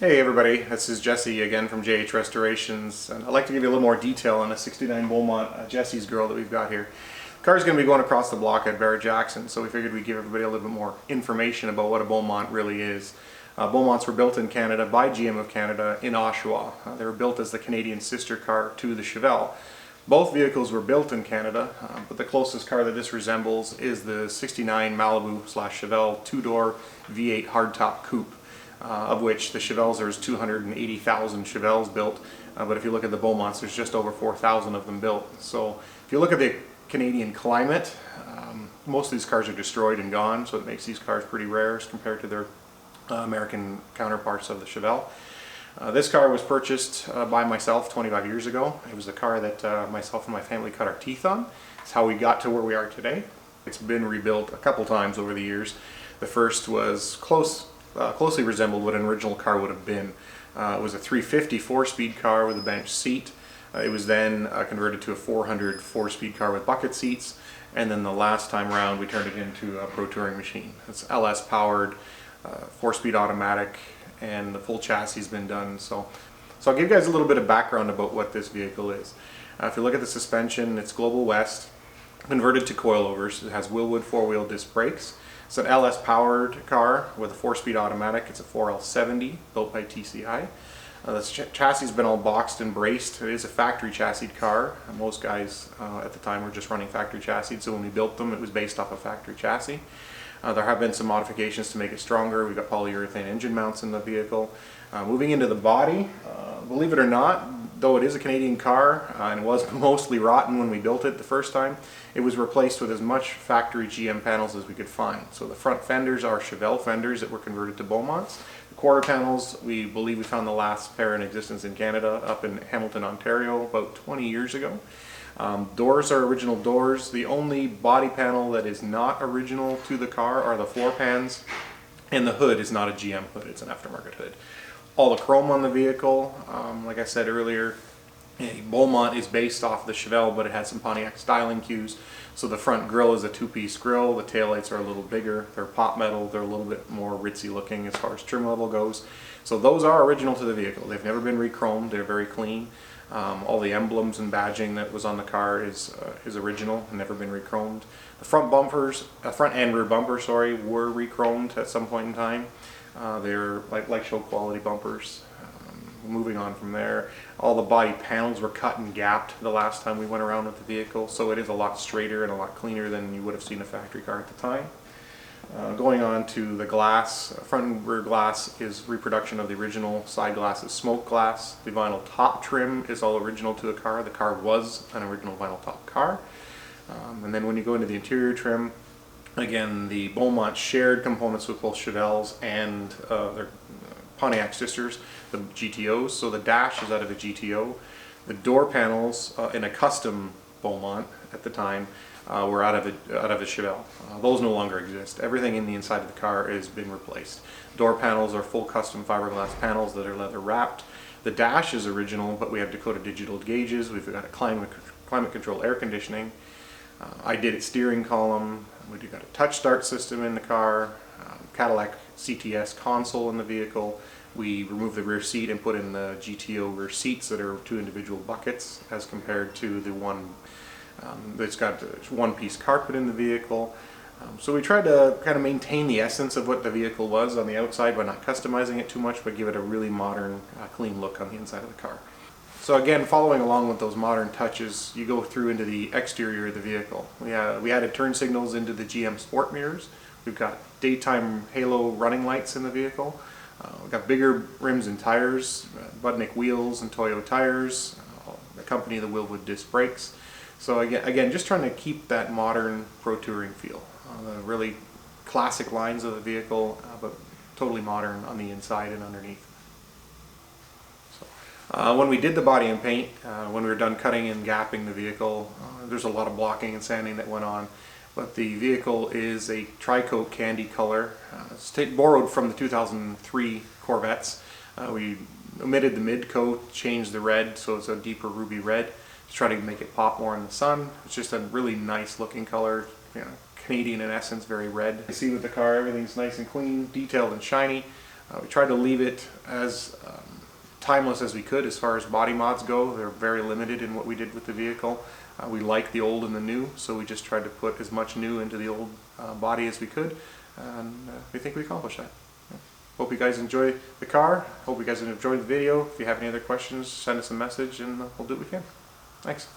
Hey everybody, this is Jesse again from JH Restorations, and I'd like to give you a little more detail on a 69 Beaumont Jesezgrl that we've got here. The car's going to be going across the block at Barrett-Jackson, so we figured we'd give everybody a little bit more information about what a Beaumont really is. Beaumonts were built in Canada by GM of Canada in Oshawa. They were built as the Canadian sister car to the Chevelle. Both vehicles were built in Canada, but the closest car that this resembles is the 69 Malibu / Chevelle two-door V8 hardtop coupe. Of which the Chevelles, there's 280,000 Chevelles built, but if you look at the Beaumonts, there's just over 4,000 of them built. So if you look at the Canadian climate, most of these cars are destroyed and gone, so it makes these cars pretty rare as compared to their American counterparts of the Chevelle. This car was purchased by myself 25 years ago. It was the car that myself and my family cut our teeth on. It's how we got to where we are today. It's been rebuilt a couple times over the years. The first was closely resembled what an original car would have been. It was a 350 4-speed car with a bench seat. It was then converted to a 400 4-speed car with bucket seats, and then the last time around we turned it into a pro touring machine. It's LS powered, 4-speed automatic, and the full chassis has been done. So I'll give you guys a little bit of background about what this vehicle is. If you look at the suspension, it's Global West, converted to coilovers. It has Wilwood 4-wheel disc brakes. It's an LS powered car with a 4-speed automatic. It's a 4L70 built by TCI. This chassis has been all boxed and braced. It is a factory chassis car. Most guys at the time were just running factory chassis, so when we built them it was based off a factory chassis. There have been some modifications to make it stronger. We've got polyurethane engine mounts in the vehicle. Moving into the body, believe it or not, though it is a Canadian car and it was mostly rotten when we built it the first time, it was replaced with as much factory GM panels as we could find. So the front fenders are Chevelle fenders that were converted to Beaumonts. The quarter panels, we believe we found the last pair in existence in Canada up in Hamilton, Ontario about 20 years ago. Doors are original doors. The only body panel that is not original to the car are the floor pans, and the hood is not a GM hood, it's an aftermarket hood. All the chrome on the vehicle, like I said earlier, Beaumont is based off the Chevelle, but it has some Pontiac styling cues. So the front grille is a 2-piece grille, the taillights are a little bigger, they're pot metal, they're a little bit more ritzy looking as far as trim level goes. So those are original to the vehicle. They've never been re-chromed, they're very clean. All the emblems and badging that was on the car is original and never been re-chromed. The front bumpers, front and rear bumpers, sorry, were re-chromed at some point in time. They're like show quality bumpers. Moving on from there, all the body panels were cut and gapped the last time we went around with the vehicle, so it is a lot straighter and a lot cleaner than you would have seen a factory car at the time. Going on to the glass, front and rear glass is reproduction of the original side glass is smoke glass. The vinyl top trim is all original to the car. The car was an original vinyl top car. And then when you go into the interior trim, again, the Beaumont shared components with both Chevelles and their Pontiac sisters, the GTOs. So the dash is out of a GTO. The door panels in a custom Beaumont at the time were out of a Chevelle. Those no longer exist. Everything in the inside of the car has been replaced. Door panels are full custom fiberglass panels that are leather wrapped. The dash is original, but we have Dakota Digital gauges. We've got a climate control air conditioning. Ididit steering column. We've got a touch start system in the car. Cadillac CTS console in the vehicle. We removed the rear seat and put in the GTO rear seats that are 2 individual buckets as compared to the one that's got one-piece carpet in the vehicle. So we tried to kind of maintain the essence of what the vehicle was on the outside by not customizing it too much, but give it a really modern, clean look on the inside of the car. So again, following along with those modern touches, you go through into the exterior of the vehicle. We added turn signals into the GM Sport mirrors. We've got daytime halo running lights in the vehicle. We've got bigger rims and tires, Budnik wheels and Toyo tires, accompany the Wilwood disc brakes. So again, just trying to keep that modern pro touring feel. The really classic lines of the vehicle, but totally modern on the inside and underneath. When we did the body and paint, when we were done cutting and gapping the vehicle, there's a lot of blocking and sanding that went on. But the vehicle is a tri-coat candy color. It's borrowed from the 2003 Corvettes. We omitted the mid coat, changed the red so it's a deeper ruby red to try to make it pop more in the sun. It's just a really nice looking color, Canadian in essence, very red. You see with the car, everything's nice and clean, detailed and shiny. We tried to leave it as timeless as we could as far as body mods go. They're very limited in what we did with the vehicle. We like the old and the new, so we just tried to put as much new into the old body as we could, and we think we accomplished that. Hope you guys enjoy the car. Hope you guys enjoyed the video. If you have any other questions, send us a message and we'll do what we can. Thanks.